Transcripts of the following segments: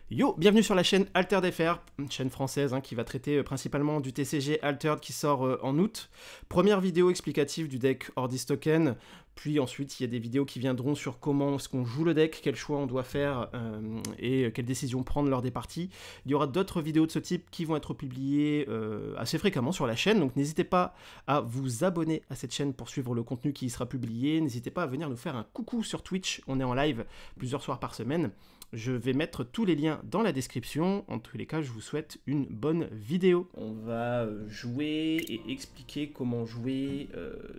Yo, bienvenue sur la chaîne Altered FR, une chaîne française qui va traiter principalement du TCG Altered qui sort en août. Première vidéo explicative du deck Ordis Token, puis ensuite il y a des vidéos qui viendront sur comment est-ce qu'on joue le deck, quels choix on doit faire et quelles décisions prendre lors des parties. Il y aura d'autres vidéos de ce type qui vont être publiées assez fréquemment sur la chaîne, donc n'hésitez pas à vous abonner à cette chaîne pour suivre le contenu qui y sera publié. N'hésitez pas à venir nous faire un coucou sur Twitch, on est en live plusieurs soirs par semaine. Je vais mettre tous les liens dans la description. En tous les cas, je vous souhaite une bonne vidéo. On va jouer et expliquer comment jouer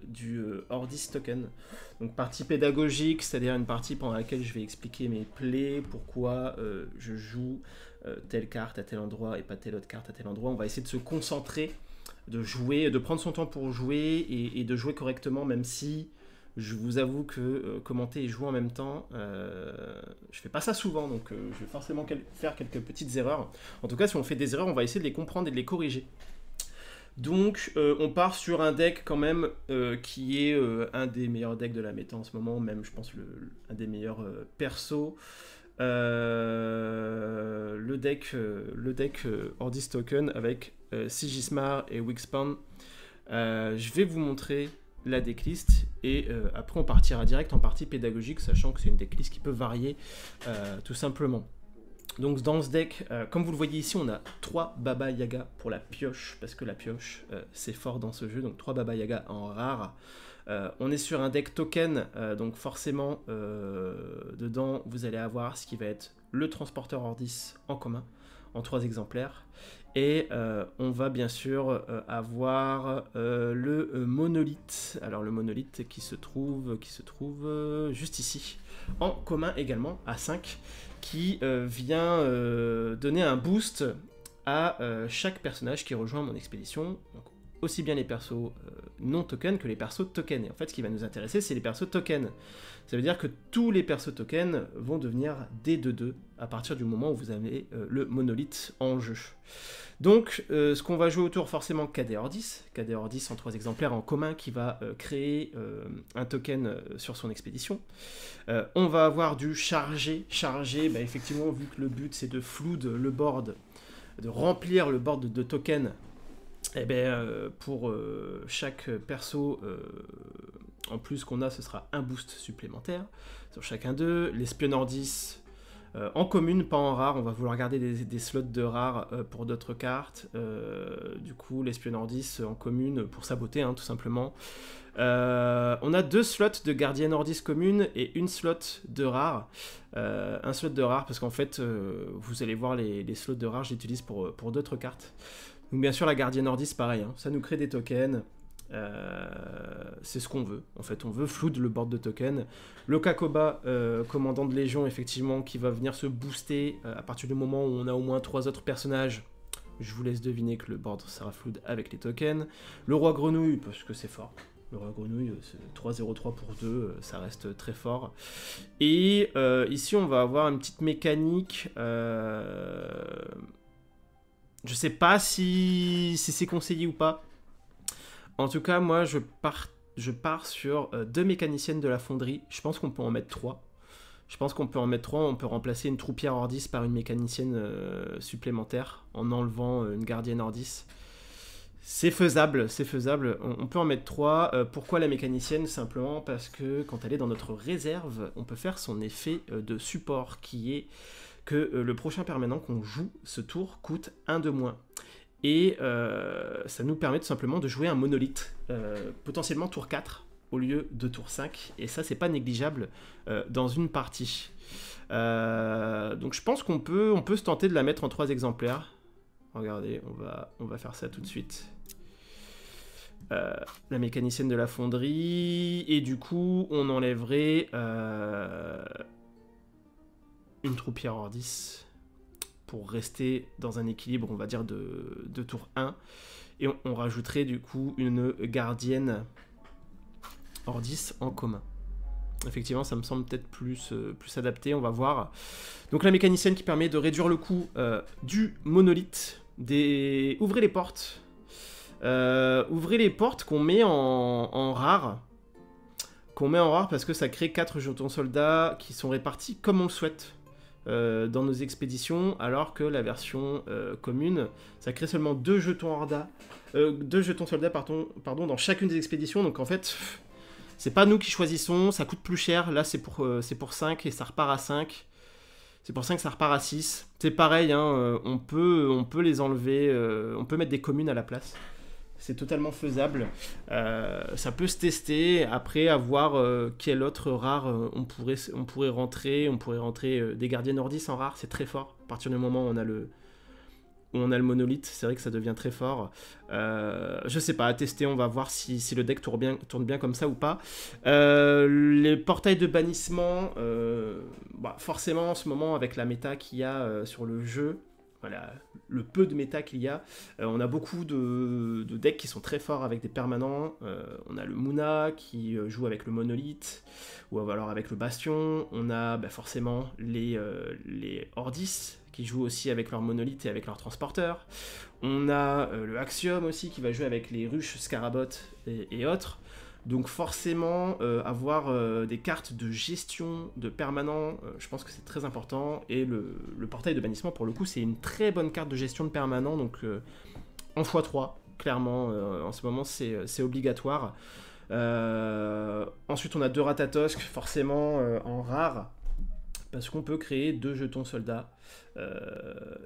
du Ordis Token. Donc partie pédagogique, c'est-à-dire une partie pendant laquelle je vais expliquer mes plays, pourquoi je joue telle carte à tel endroit et pas telle autre carte à tel endroit. On va essayer de se concentrer, de jouer, de prendre son temps pour jouer et de jouer correctement, même si... Je vous avoue que commenter et jouer en même temps, je fais pas ça souvent, donc je vais forcément faire quelques petites erreurs. En tout cas, si on fait des erreurs, on va essayer de les comprendre et de les corriger. Donc, on part sur un deck quand même qui est un des meilleurs decks de la méta en ce moment, même je pense un des meilleurs persos. Le deck Ordis Token avec Sigismar et Wixpan. Je vais vous montrer la decklist et après on partira direct en partie pédagogique, sachant que c'est une decklist qui peut varier tout simplement. Donc dans ce deck, comme vous le voyez ici, on a 3 Baba Yaga pour la pioche, parce que la pioche c'est fort dans ce jeu, donc 3 Baba Yaga en rare. On est sur un deck token, donc forcément dedans vous allez avoir ce qui va être le transporteur Ordis en commun, en 3 exemplaires. Et on va bien sûr avoir le monolithe. Alors le monolithe qui se trouve juste ici, en commun également, à 5, qui vient donner un boost à chaque personnage qui rejoint mon expédition. Donc, aussi bien les persos non tokens que les persos tokens. Et en fait, ce qui va nous intéresser, c'est les persos tokens. Ça veut dire que tous les persos tokens vont devenir des 2-2 à partir du moment où vous avez le monolithe en jeu. Donc, ce qu'on va jouer autour, forcément, KD Ordis en 3 exemplaires en commun qui va créer un token sur son expédition. On va avoir du chargé, bah, effectivement, vu que le but c'est de flood le board, de remplir le board de tokens. Et bien, pour chaque perso en plus qu'on a, ce sera un boost supplémentaire sur chacun d'eux. L'espion Ordis en commune, pas en rare. On va vouloir garder des slots de rare pour d'autres cartes. Du coup, l'espion Ordis en commune pour saboter, tout simplement. On a 2 slots de Guardian Ordis commune et une slot de rare. Un slot de rare parce qu'en fait, vous allez voir les slots de rare, je l'utilise pour d'autres cartes. Donc bien sûr la Guardian Ordis pareil, ça nous crée des tokens, c'est ce qu'on veut, en fait on veut flood le board de tokens. Le Kakoba, commandant de légion effectivement, qui va venir se booster à partir du moment où on a au moins 3 autres personnages. Je vous laisse deviner que le board sera flood avec les tokens. Le Roi Grenouille, parce que c'est fort. Le Roi Grenouille, c'est 3-0-3 pour 2, ça reste très fort. Et ici on va avoir une petite mécanique... Je sais pas si c'est conseillé ou pas. En tout cas, moi, je pars sur 2 mécaniciennes de la fonderie. Je pense qu'on peut en mettre 3. On peut remplacer une troupière Ordis par une mécanicienne supplémentaire en enlevant une gardienne Ordis. C'est faisable. On peut en mettre 3. Pourquoi la mécanicienne? Simplement parce que quand elle est dans notre réserve, on peut faire son effet de support qui est... que le prochain permanent qu'on joue ce tour coûte 1 de moins. Et ça nous permet tout simplement de jouer un monolithe, potentiellement tour 4 au lieu de tour 5. Et ça, c'est pas négligeable dans une partie. Donc je pense qu'on peut se tenter de la mettre en 3 exemplaires. Regardez, on va faire ça tout de suite. La mécanicienne de la fonderie. Et du coup, on enlèverait... une troupière Ordis pour rester dans un équilibre, on va dire, de tour 1. Et on rajouterait du coup une gardienne Ordis en commun. Effectivement, ça me semble peut-être plus adapté, on va voir. Donc la mécanicienne qui permet de réduire le coût du monolithe. Ouvrez les portes. Ouvrez les portes qu'on met en rare. Parce que ça crée 4 jetons soldats qui sont répartis comme on le souhaite. dans nos expéditions, alors que la version commune, ça crée seulement 2 jetons Horda, 2 jetons soldats pardon, dans chacune des expéditions. Donc en fait, c'est pas nous qui choisissons, ça coûte plus cher. Là, c'est pour 5 et ça repart à 5. C'est pour ça que ça repart à 6. C'est pareil, hein, on peut les enlever, on peut mettre des communes à la place. C'est totalement faisable. Ça peut se tester. Après, à voir quel autre rare on pourrait rentrer. On pourrait rentrer des gardiens nordis en rare, c'est très fort. À partir du moment où on a le monolithe, c'est vrai que ça devient très fort. Je sais pas, à tester, on va voir si le deck tourne bien comme ça ou pas. Les portails de bannissement, forcément en ce moment avec la méta qu'il y a sur le jeu, voilà, le peu de méta qu'il y a, on a beaucoup de decks qui sont très forts avec des permanents. On a le Muna qui joue avec le monolithe, ou alors avec le bastion. On a forcément les Ordis qui jouent aussi avec leur monolithe et avec leur transporteur. On a le Axiom aussi qui va jouer avec les ruches, Scarabot et autres. Donc forcément, avoir des cartes de gestion de permanent, je pense que c'est très important. Et le portail de bannissement, pour le coup, c'est une très bonne carte de gestion de permanent. Donc en x3, clairement, en ce moment, c'est obligatoire. Ensuite, on a 2 Ratatosk, forcément en rare, parce qu'on peut créer 2 jetons soldats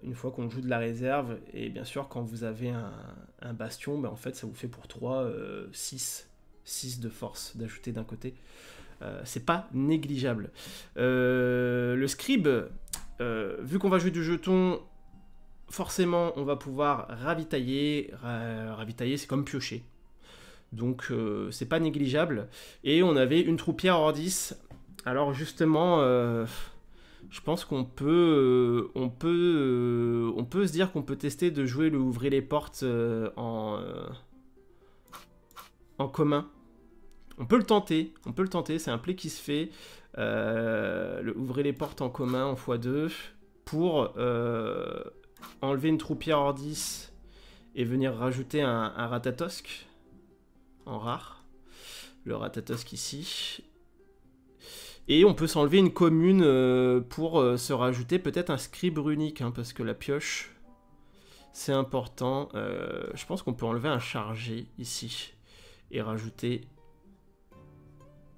une fois qu'on joue de la réserve. Et bien sûr, quand vous avez un bastion, en fait, ça vous fait pour 3, 6 de force d'ajouter d'un côté. C'est pas négligeable. Le scribe, vu qu'on va jouer du jeton, forcément, on va pouvoir ravitailler. Ravitailler, c'est comme piocher. Donc, c'est pas négligeable. Et on avait une troupière Ordis. Alors, justement, je pense qu'on peut se dire qu'on peut tester de jouer le ouvrir les portes en commun. On peut le tenter, c'est un play qui se fait. Le ouvrir les portes en commun en x2 pour enlever une troupière Ordis et venir rajouter un Ratatosk en rare. Le Ratatosk ici. Et on peut s'enlever une commune pour se rajouter peut-être un scribe runique, hein, parce que la pioche, c'est important. Je pense qu'on peut enlever un chargé ici et rajouter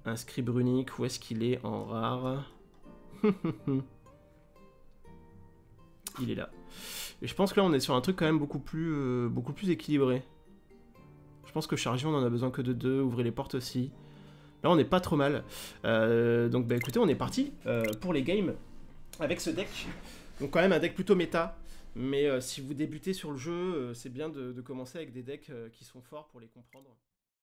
un scribe runique. Où est-ce qu'il est en rare? Il est là. Et je pense que là, on est sur un truc quand même beaucoup plus équilibré. Je pense que chargé, on en a besoin que de 2. Ouvrez les portes aussi. Là, on n'est pas trop mal. Donc, écoutez, on est parti pour les games avec ce deck. Donc, quand même, un deck plutôt méta. Mais si vous débutez sur le jeu, c'est bien de commencer avec des decks qui sont forts pour les comprendre.